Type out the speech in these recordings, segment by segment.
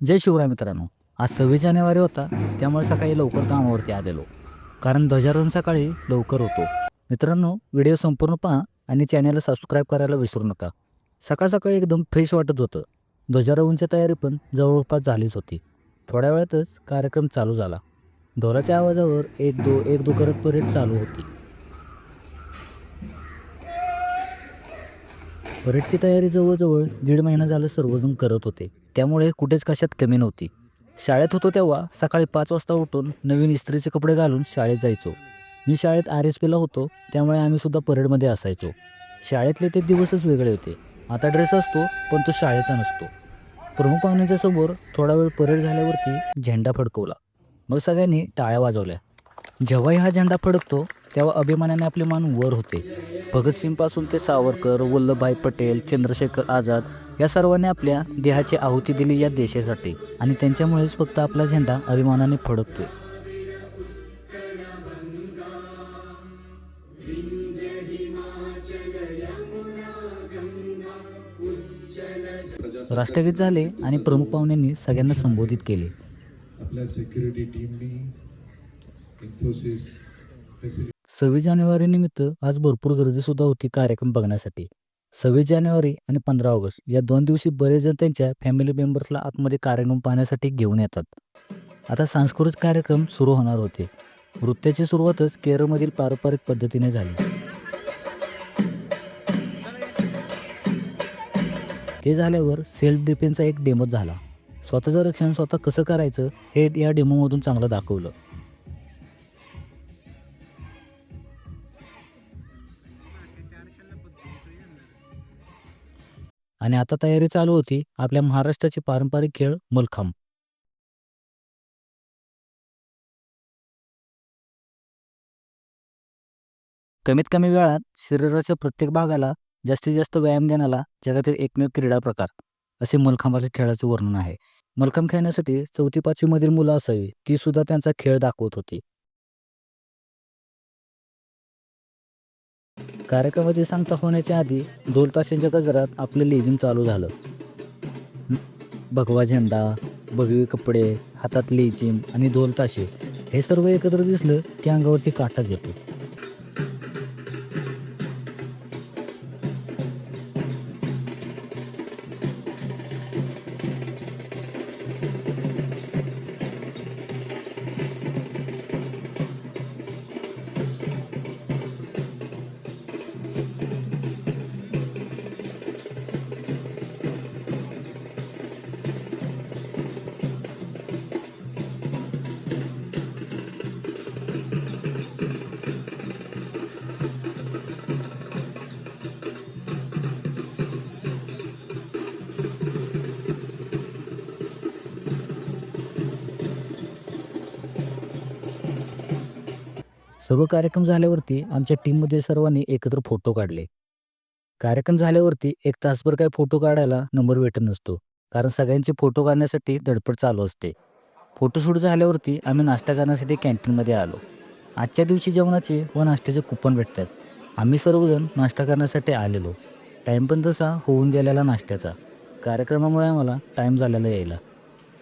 जय शिवराय मित्रांनो. आज 26 जानेवारी होता, त्यामुळे सकाळी लवकर कामावरती आलेलो, कारण ध्वजारोहण सकाळी लवकर होतो. मित्रांनो, व्हिडिओ संपूर्ण पहा आणि चॅनलला सबस्क्राईब करायला विसरू नका. सकाळ सकाळी एकदम फ्रेश वाटत होतं. ध्वजारोहणची तयारी पण जवळपास झालीच होती. थोड्या वेळातच कार्यक्रम चालू झाला. ढोलाच्या आवाजावर एक दो करत परेड चालू होती. परेडची तयारी जवळजवळ 1.5 महिना झालं सर्वजण करत होते, त्यामुळे कुठेच कशात कमी नव्हती. शाळेत होतो तेव्हा सकाळी 5 वाजता उठून नवीन इस्त्रीचे कपडे घालून शाळेत जायचो. मी शाळेत RSPला होतो, त्यामुळे आम्ही सुद्धा परेडमध्ये असायचो. शाळेतले ते दिवसच वेगळे होते. आता ड्रेस असतो, पण तो शाळेचा नसतो. प्रमुख पाहुण्यांच्या समोर थोडा वेळ परेड झाल्यावरती झेंडा फडकवला. मग सगळ्यांनी टाळ्या वाजवल्या. जेव्हाही हा झेंडा फडकतो तेव्हा अभिमानाने आपले मान वर होते. भगतसिंगपासून ते सावरकर, वल्लभभाई पटेल, चंद्रशेखर आझाद या सर्वांनी आपल्या देहाची आहुती दिली या देशासाठी, आणि त्यांच्यामुळेच फक्त आपला झेंडा अभिमानाने फडकतोय. राष्ट्रगीत झाले आणि प्रमुख पाहुण्यांनी सगळ्यांना संबोधित केले. आपल्या सिक्युरिटी टीमनी इन्फोसिस 26 जानेवारी निमित्त आज भरपूर गर्दीसुद्धा होती कार्यक्रम बघण्यासाठी. 26 जानेवारी आणि 15 ऑगस्ट या 2 दिवशी बरेच जण त्यांच्या फॅमिली मेंबर्सला आतमध्ये कार्यक्रम पाहण्यासाठी घेऊन येतात. आता सांस्कृतिक कार्यक्रम सुरू होणार होते. नृत्याची सुरुवातच केरळमधील पारंपरिक पद्धतीने झाली. ते झाल्यावर सेल्फ डिफेन्सचा एक डेमो झाला. स्वतःचं रक्षण स्वतः कसं करायचं हे या डेमोमधून चांगलं दाखवलं. आणि आता तयारी चालू होती आपल्या महाराष्ट्राचे पारंपरिक खेळ मल्लखांब. कमीत कमी वेळात शरीराच्या प्रत्येक भागाला जास्तीत जास्त व्यायाम देणारा जगातील एकमेव क्रीडा प्रकार असे मल्लखांबाच्या खेळाचे वर्णन आहे. मल्लखांब खेळण्यासाठी 4थी-5वी मधील मुलं असावी, ती सुद्धा त्यांचा खेळ दाखवत होती. कार्यक्रमाची सांगता होण्याच्या आधी ढोल ताशांच्या गजरात आपलं लेझिम चालू झालं. भगवा झेंडा, भगवे कपडे, हातात लेझिम आणि ढोल ताशे हे सर्व एकत्र दिसलं की अंगावरती काटाच येतो. सर्व कार्यक्रम झाल्यावरती आमच्या टीममध्ये सर्वांनी एकत्र फोटो काढले. कार्यक्रम झाल्यावरती 1 तासभर काही फोटो काढायला नंबर भेटत नसतो, कारण सगळ्यांचे फोटो काढण्यासाठी धडपड चालू असते. फोटोशूट झाल्यावरती आम्ही नाश्ता करण्यासाठी कॅन्टीनमध्ये आलो. आजच्या दिवशी जेवणाचे व नाश्त्याचे कुपन भेटतात. आम्ही सर्वजण नाश्ता करण्यासाठी आलेलो. टाईम पण तसा होऊन गेलेला नाश्त्याचा. कार्यक्रमामुळे आम्हाला टाईम झालेला यायला.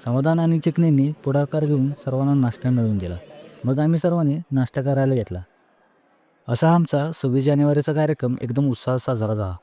समाधान आणि चिकनींनी पुढाकार घेऊन सर्वांना नाश्ता मिळवून दिला. मग आम्ही सर्वांनी नाश्ता करायला घेतला. असा आमचा 26 जानेवारीचा कार्यक्रम एकदम उत्साहात साजरा झाला.